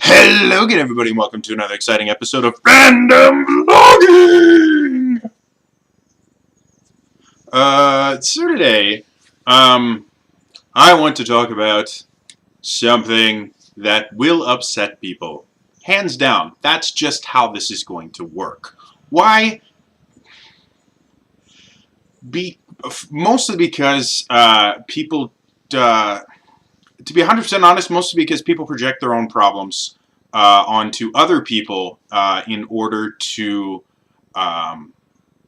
Hello again, everybody, and welcome to another exciting episode of Random Vlogging! So today, I want to talk about something that will upset people. Hands down, that's just how this is going to work. Why? Mostly because people, to be 100% honest, mostly because people project their own problems onto other people in order to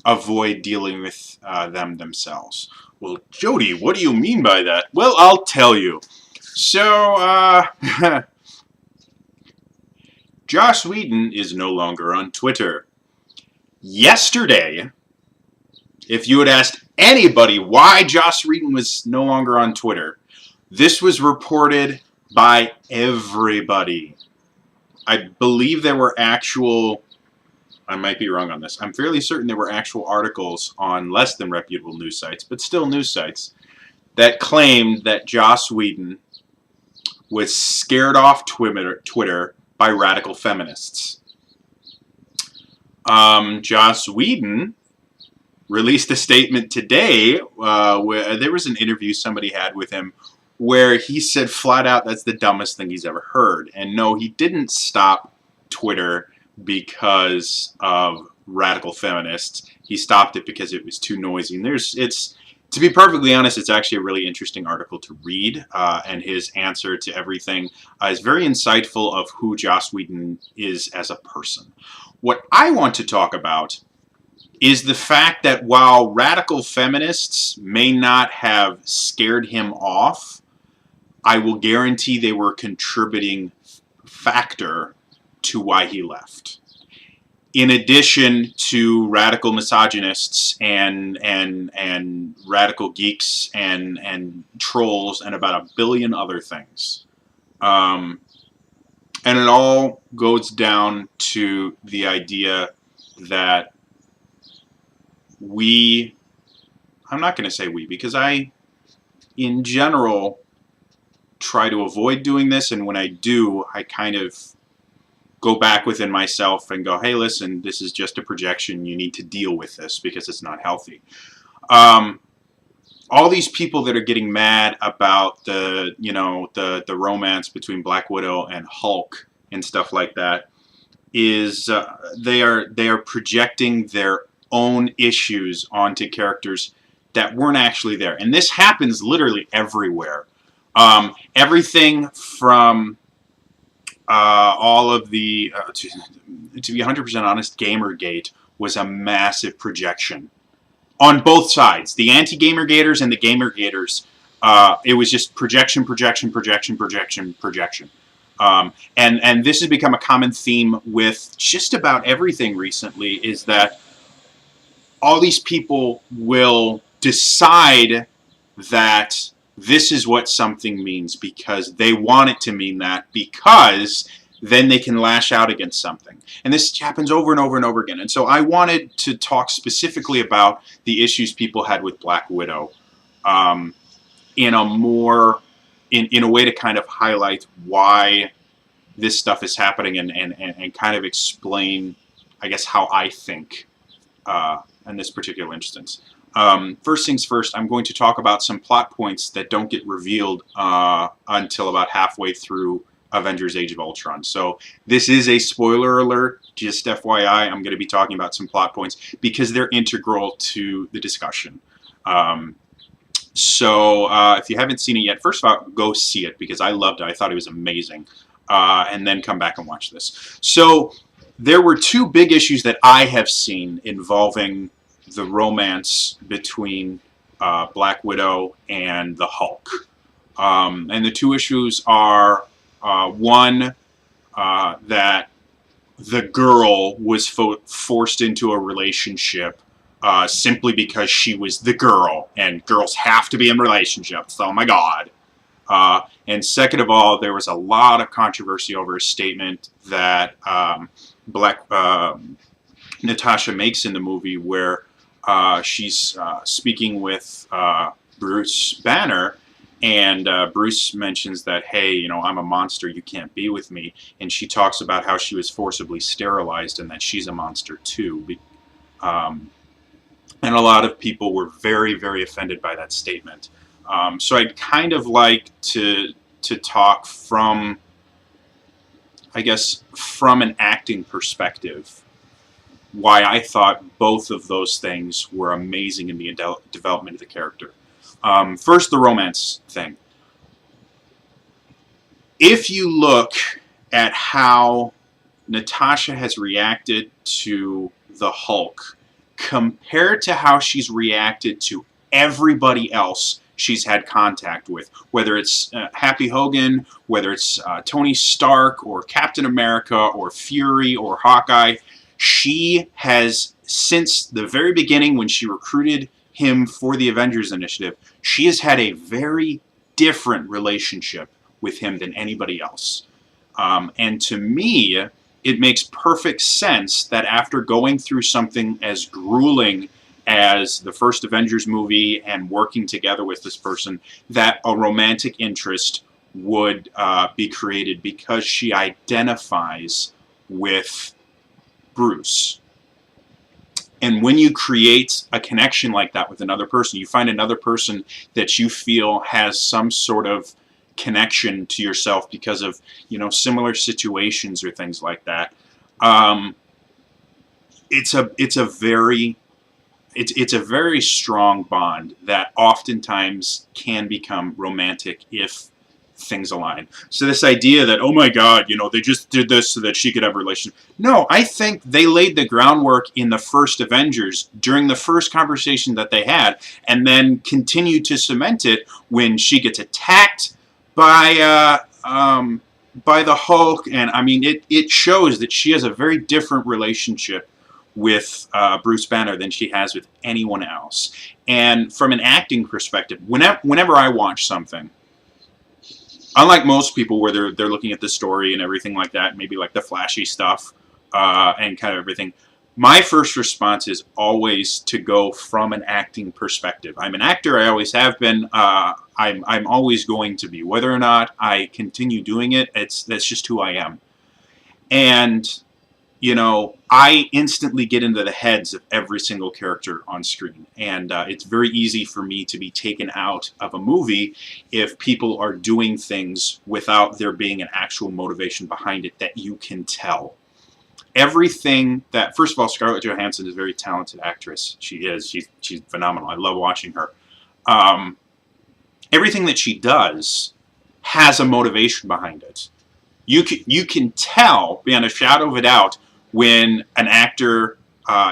avoid dealing with them themselves. Well, Jody, what do you mean by that? Well, I'll tell you. So, Joss Whedon is no longer on Twitter. Yesterday, if you had asked anybody why Joss Whedon was no longer on Twitter, this was reported by everybody. I believe there were actual, I might be wrong on this, I'm fairly certain there were actual articles on less than reputable news sites, but still news sites, that claimed that Joss Whedon was scared off Twitter by radical feminists. Joss Whedon released a statement today where there was an interview somebody had with him where he said flat out that's the dumbest thing he's ever heard. And no, he didn't stop Twitter because of radical feminists. He stopped it because it was too noisy. And to be perfectly honest, it's actually a really interesting article to read, and his answer to everything is very insightful of who Joss Whedon is as a person. What I want to talk about is the fact that while radical feminists may not have scared him off, I will guarantee they were a contributing factor to why he left. In addition to radical misogynists and radical geeks and trolls and about a billion other things. And it all goes down to the idea that I'm not going to say we, because I, in general, try to avoid doing this, and when I do, I kind of go back within myself and go, hey, listen, this is just a projection. You need to deal with this because it's not healthy. All these people that are getting mad about the romance between Black Widow and Hulk and stuff like that is they are projecting their own issues onto characters that weren't actually there. And this happens literally everywhere. Everything from all of the, to be 100% honest, Gamergate was a massive projection on both sides. The anti-Gamergaters and the Gamergaters, it was just projection. And this has become a common theme with just about everything recently, is that all these people will decide that this is what something means because they want it to mean that, because then they can lash out against something. And this happens over and over and over again. And so I wanted to talk specifically about the issues people had with Black Widow in a way to kind of highlight why this stuff is happening and kind of explain, I guess, how I think in this particular instance. First things first, I'm going to talk about some plot points that don't get revealed until about halfway through Avengers Age of Ultron. So this is a spoiler alert, just FYI. I'm going to be talking about some plot points because they're integral to the discussion. So if you haven't seen it yet, first of all, go see it because I loved it. I thought it was amazing. And then come back and watch this. So there were two big issues that I have seen involving the romance between Black Widow and the Hulk. And the two issues are, one, that the girl was forced into a relationship simply because she was the girl, and girls have to be in relationships, oh my god. And second of all, there was a lot of controversy over a statement that Natasha makes in the movie where she's speaking with Bruce Banner, And Bruce mentions that, hey, you know, I'm a monster, you can't be with me. And she talks about how she was forcibly sterilized and that she's a monster too. Um, and a lot of people were very, very offended by that statement. So I'd kind of like to talk from, I guess, from an acting perspective, why I thought both of those things were amazing in the development of the character. First, the romance thing. If you look at how Natasha has reacted to the Hulk compared to how she's reacted to everybody else she's had contact with, whether it's Happy Hogan, whether it's Tony Stark or Captain America or Fury or Hawkeye, she has, since the very beginning when she recruited him for the Avengers Initiative, she has had a very different relationship with him than anybody else. And to me, it makes perfect sense that after going through something as grueling as the first Avengers movie and working together with this person, that a romantic interest would be created because she identifies with Bruce. And when you create a connection like that with another person, you find another person that you feel has some sort of connection to yourself because of, you know, similar situations or things like that. It's a very strong bond that oftentimes can become romantic if things align. So this idea that, oh my God, you know, they just did this so that she could have a relationship. No, I think they laid the groundwork in the first Avengers during the first conversation that they had, and then continued to cement it when she gets attacked by the Hulk. And I mean, it shows that she has a very different relationship with Bruce Banner than she has with anyone else. And from an acting perspective, whenever I watch something, unlike most people where they're looking at the story and everything like that, maybe like the flashy stuff and kind of everything, my first response is always to go from an acting perspective. I'm an actor. I always have been. I'm always going to be. Whether or not I continue doing it, that's just who I am. And you know, I instantly get into the heads of every single character on screen. And it's very easy for me to be taken out of a movie if people are doing things without there being an actual motivation behind it that you can tell. Everything that, first of all, Scarlett Johansson is a very talented actress. She is. She's phenomenal. I love watching her. Everything that she does has a motivation behind it. You can tell beyond a shadow of a doubt when an actor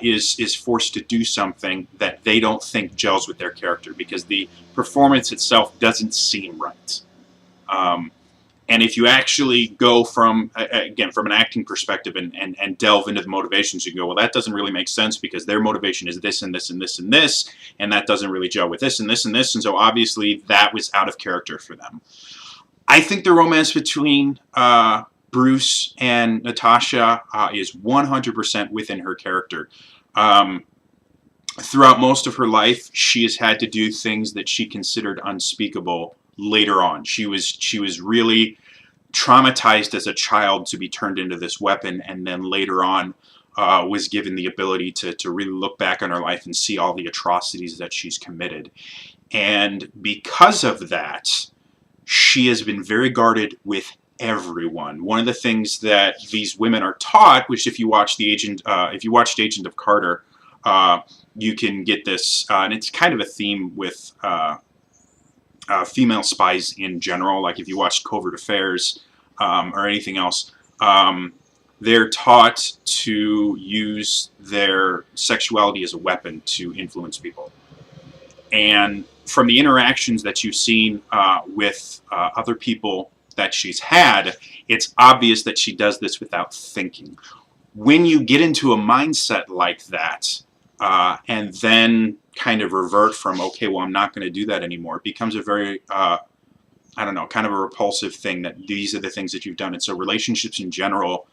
is forced to do something that they don't think gels with their character because the performance itself doesn't seem right. And if you actually go from, again, from an acting perspective and delve into the motivations, you can go, well, that doesn't really make sense because their motivation is this and this and this and this, and that doesn't really gel with this and this and this, and so obviously that was out of character for them. I think the romance between Bruce and Natasha is 100% within her character. Throughout most of her life, she has had to do things that she considered unspeakable later on. She was really traumatized as a child to be turned into this weapon, and then later on was given the ability to really look back on her life and see all the atrocities that she's committed. And because of that, she has been very guarded with everyone. One of the things that these women are taught, which if you watched Agent of Carter, you can get this, and it's kind of a theme with female spies in general. Like if you watched Covert Affairs or anything else, they're taught to use their sexuality as a weapon to influence people. And from the interactions that you've seen with other people that she's had, it's obvious that she does this without thinking. When you get into a mindset like that, and then kind of revert from, okay, well, I'm not going to do that anymore, it becomes a very, I don't know, kind of a repulsive thing that these are the things that you've done. And so relationships in general,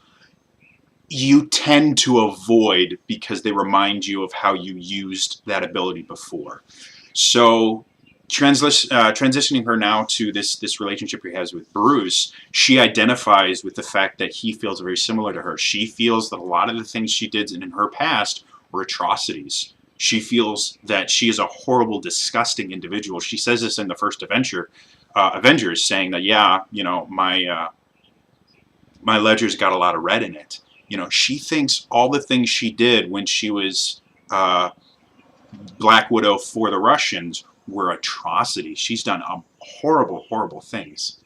you tend to avoid because they remind you of how you used that ability before. So transitioning her now to this relationship he has with Bruce, she identifies with the fact that he feels very similar to her. She feels that a lot of the things she did in her past were atrocities. She feels that she is a horrible, disgusting individual. She says this in the first Avengers, saying that, yeah, you know, my ledger's got a lot of red in it. You know, she thinks all the things she did when she was Black Widow for the Russians were atrocities. She's done horrible, horrible things.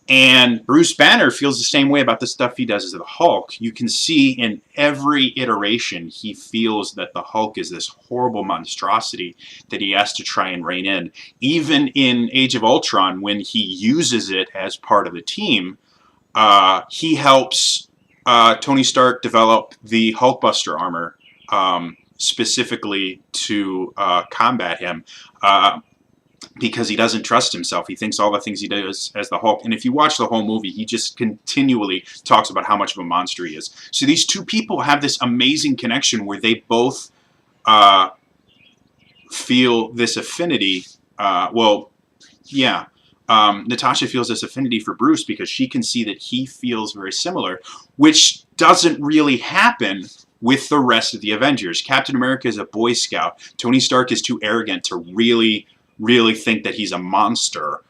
And Bruce Banner feels the same way about the stuff he does as the Hulk. You can see in every iteration he feels that the Hulk is this horrible monstrosity that he has to try and rein in. Even in Age of Ultron, when he uses it as part of the team, he helps Tony Stark develop the Hulkbuster armor specifically to combat him. Because he doesn't trust himself. He thinks all the things he does as the Hulk. And if you watch the whole movie, he just continually talks about how much of a monster he is. So these two people have this amazing connection where they both feel this affinity. Natasha feels this affinity for Bruce because she can see that he feels very similar, which doesn't really happen with the rest of the Avengers. Captain America is a Boy Scout. Tony Stark is too arrogant to really think that he's a monster.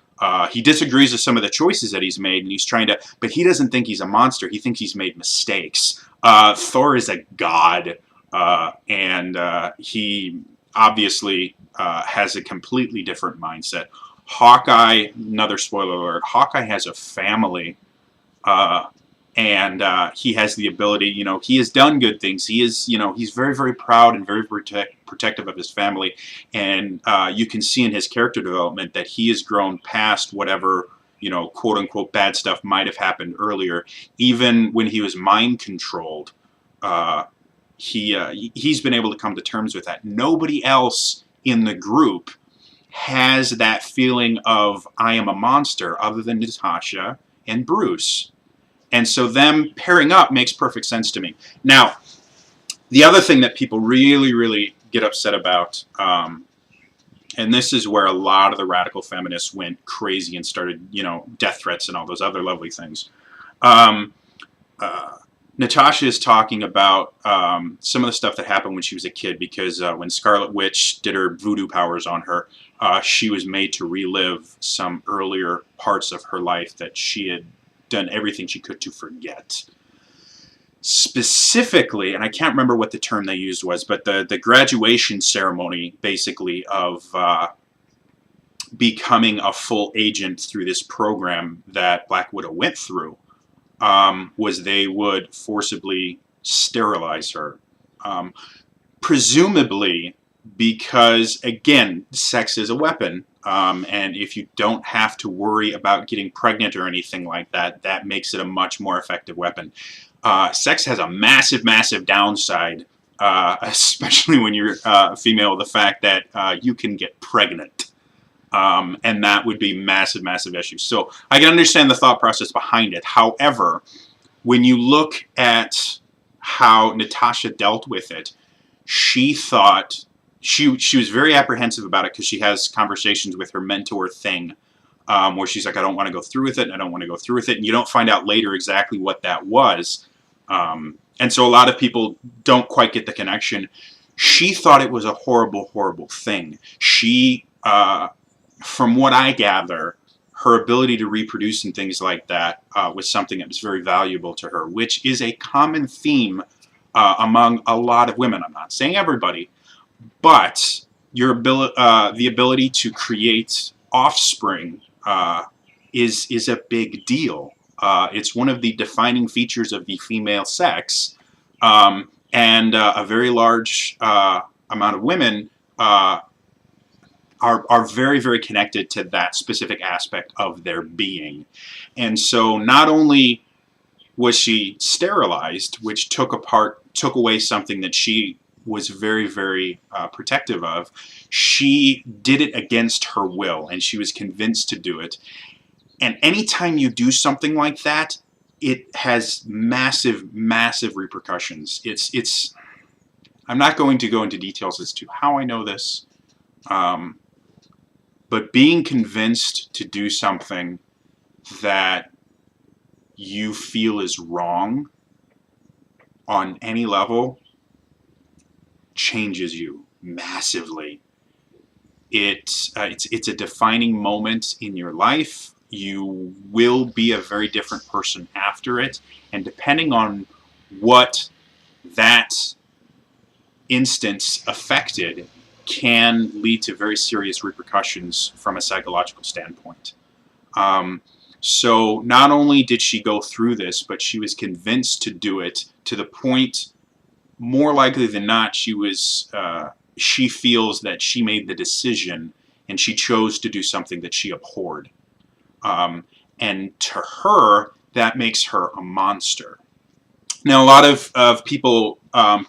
He disagrees with some of the choices that he's made, and he's trying to, but he doesn't think he's a monster. He thinks he's made mistakes. Thor is a god, and he obviously has a completely different mindset. Hawkeye, another spoiler alert, Hawkeye has a family, and he has the ability, you know, he has done good things. He is, you know, he's very, very proud and very protective of his family. And you can see in his character development that he has grown past whatever, you know, quote unquote bad stuff might have happened earlier. Even when he was mind controlled, he's been able to come to terms with that. Nobody else in the group has that feeling of I am a monster other than Natasha and Bruce. And so them pairing up makes perfect sense to me. Now, the other thing that people really, really get upset about, and this is where a lot of the radical feminists went crazy and started, you know, death threats and all those other lovely things. Natasha is talking about some of the stuff that happened when she was a kid, because when Scarlet Witch did her voodoo powers on her, she was made to relive some earlier parts of her life that she had done everything she could to forget. Specifically, and I can't remember what the term they used was, but the graduation ceremony, basically, of becoming a full agent through this program that Black Widow went through, was they would forcibly sterilize her. Presumably because, again, sex is a weapon. And if you don't have to worry about getting pregnant or anything like that, that makes it a much more effective weapon. Sex has a massive, massive downside, especially when you're a female, the fact that you can get pregnant. And that would be massive, massive issues. So I can understand the thought process behind it. However, when you look at how Natasha dealt with it, she thought she was very apprehensive about it because she has conversations with her mentor Thing, where she's like, I don't want to go through with it, and I don't want to go through with it. And you don't find out later exactly what that was. And so a lot of people don't quite get the connection. She thought it was a horrible, horrible thing. She, from what I gather, her ability to reproduce and things like that was something that was very valuable to her, which is a common theme among a lot of women. I'm not saying everybody, but your the ability to create offspring is a big deal. It's one of the defining features of the female sex, and a very large amount of women are very, very connected to that specific aspect of their being. And so not only was she sterilized, which took away something that she was very, very protective of, she did it against her will, and she was convinced to do it. And anytime you do something like that, it has massive, massive repercussions. I'm not going to go into details as to how I know this, But being convinced to do something that you feel is wrong on any level changes you massively. It's a defining moment in your life. You will be a very different person after it, and depending on what that instance affected can lead to very serious repercussions from a psychological standpoint. So not only did she go through this, but she was convinced to do it to the point, more likely than not, she feels that she made the decision and she chose to do something that she abhorred. And to her, that makes her a monster. Now, a lot of people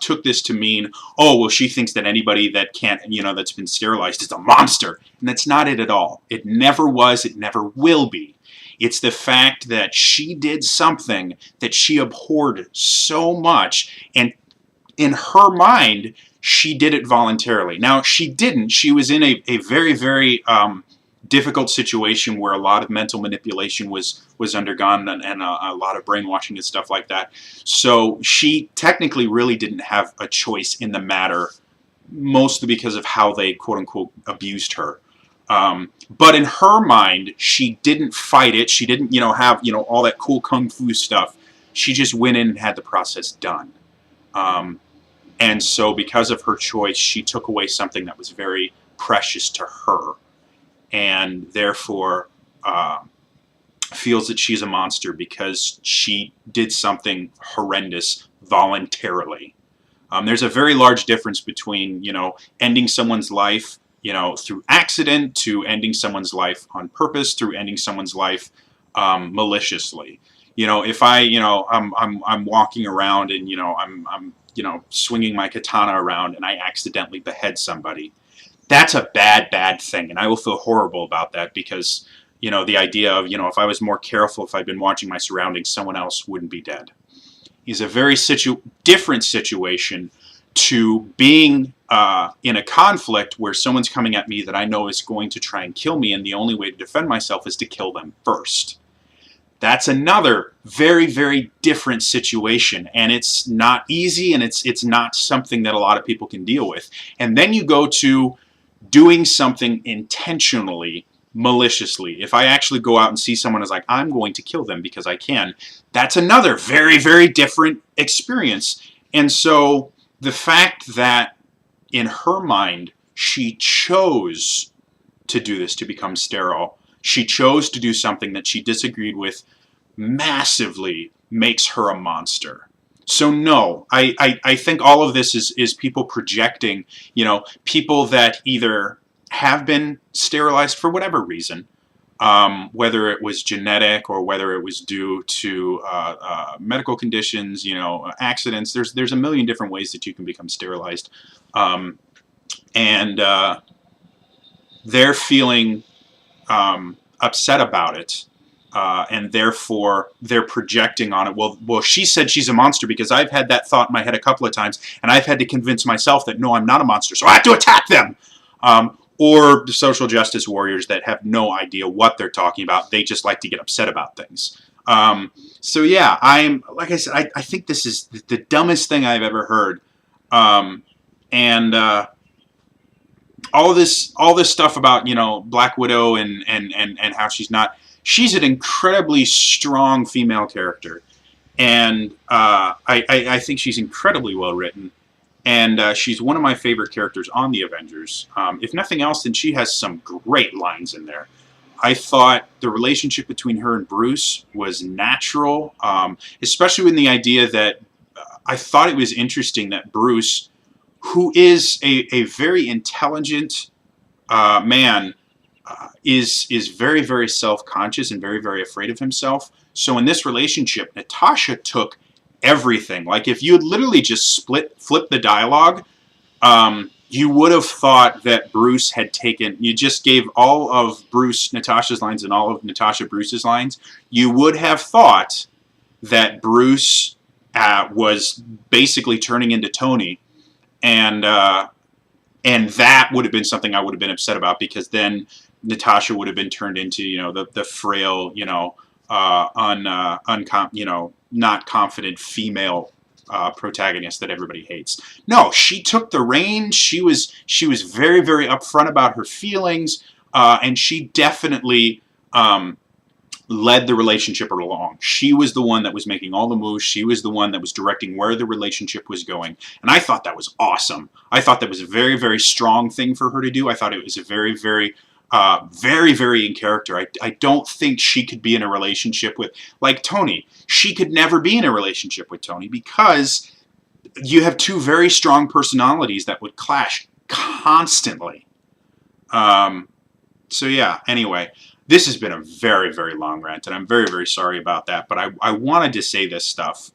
took this to mean, oh, well, she thinks that anybody that can't, that's been sterilized is a monster. And that's not it at all. It never was. It never will be. It's the fact that she did something that she abhorred so much, and in her mind, she did it voluntarily. Now, she didn't. She was in a very, very difficult situation where a lot of mental manipulation was undergone, and a lot of brainwashing and stuff like that. So she technically really didn't have a choice in the matter, mostly because of how they, quote-unquote, abused her. But in her mind, she didn't fight it. She didn't, have, all that cool kung fu stuff. She just went in and had the process done. And so because of her choice, she took away something that was very precious to her, and therefore feels that she's a monster because she did something horrendous voluntarily. There's a very large difference between, ending someone's life, through accident, to ending someone's life on purpose, through ending someone's life maliciously. If I'm walking around and, I'm swinging my katana around and I accidentally behead somebody, that's a bad thing, and I will feel horrible about that because, the idea of, if I was more careful, if I'd been watching my surroundings, someone else wouldn't be dead. Is a very different situation to being in a conflict where someone's coming at me that I know is going to try and kill me, and the only way to defend myself is to kill them first. That's another very, very different situation, and it's not easy, and it's not something that a lot of people can deal with. And then you go to doing something intentionally, maliciously. If I actually go out and see someone as like, I'm going to kill them because I can, that's another very, very different experience. And so the fact that in her mind, she chose to do this, to become sterile, she chose to do something that she disagreed with massively, makes her a monster. So no, I think all of this is people projecting, people that either have been sterilized for whatever reason, whether it was genetic or whether it was due to medical conditions, accidents. There's a million different ways that you can become sterilized. And they're feeling upset about it, and therefore they're projecting on it. Well, she said she's a monster because I've had that thought in my head a couple of times, and I've had to convince myself that no, I'm not a monster, so I have to attack them. Or the social justice warriors that have no idea what they're talking about. They just like to get upset about things. So yeah, like I said, I think this is the dumbest thing I've ever heard. And all this stuff about, Black Widow and how she's an incredibly strong female character. And I think she's incredibly well written. And she's one of my favorite characters on the Avengers. If nothing else, then she has some great lines in there. I thought the relationship between her and Bruce was natural, especially in the idea that I thought it was interesting that Bruce, who is a very intelligent man, is very, very self-conscious and very, very afraid of himself. So in this relationship, Natasha took everything. Like, if you had literally just flip the dialogue, you would have thought that Bruce had you just gave all of Natasha's lines and all of Natasha Bruce's lines. You would have thought that Bruce was basically turning into Tony, and that would have been something I would have been upset about, because then Natasha would have been turned into, you know, the frail, you know, not confident female protagonist that everybody hates. No, she took the reins. She was very, very upfront about her feelings, and she definitely led the relationship along. She was the one that was making all the moves. She was the one that was directing where the relationship was going. And I thought that was awesome. I thought that was a very, very strong thing for her to do. I thought it was a very, very, very, very in character. I don't think she could be in a relationship with, like Tony. She could never be in a relationship with Tony because you have two very strong personalities that would clash constantly. So yeah, anyway. This has been a very, very long rant, and I'm very, very sorry about that. But I wanted to say this stuff,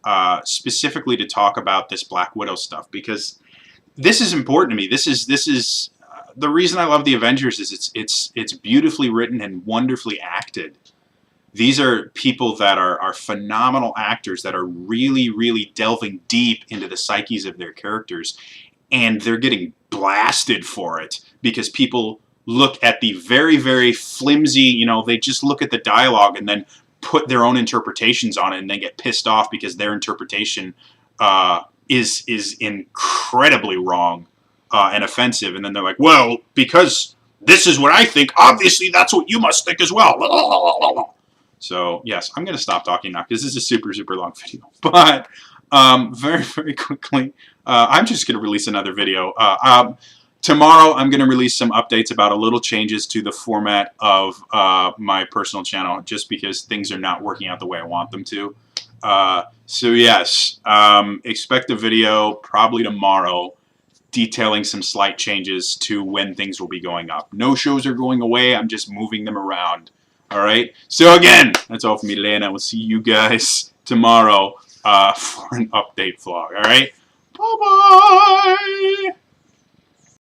specifically to talk about this Black Widow stuff, because this is important to me. This is the reason I love the Avengers is it's beautifully written and wonderfully acted. These are people that are phenomenal actors that are really, really delving deep into the psyches of their characters, and they're getting blasted for it because people look at the very, very flimsy, you know, they just look at the dialogue and then put their own interpretations on it and then get pissed off because their interpretation is incredibly wrong and offensive. And then they're like, well, because this is what I think, obviously that's what you must think as well. So, yes, I'm going to stop talking now because this is a super, super long video. But very, very quickly, I'm just going to release another video. Tomorrow, I'm going to release some updates about a little changes to the format of my personal channel, just because things are not working out the way I want them to. So yes, expect a video probably tomorrow detailing some slight changes to when things will be going up. No shows are going away, I'm just moving them around. Alright, so again, that's all for me today, and I will see you guys tomorrow for an update vlog. Alright, bye-bye!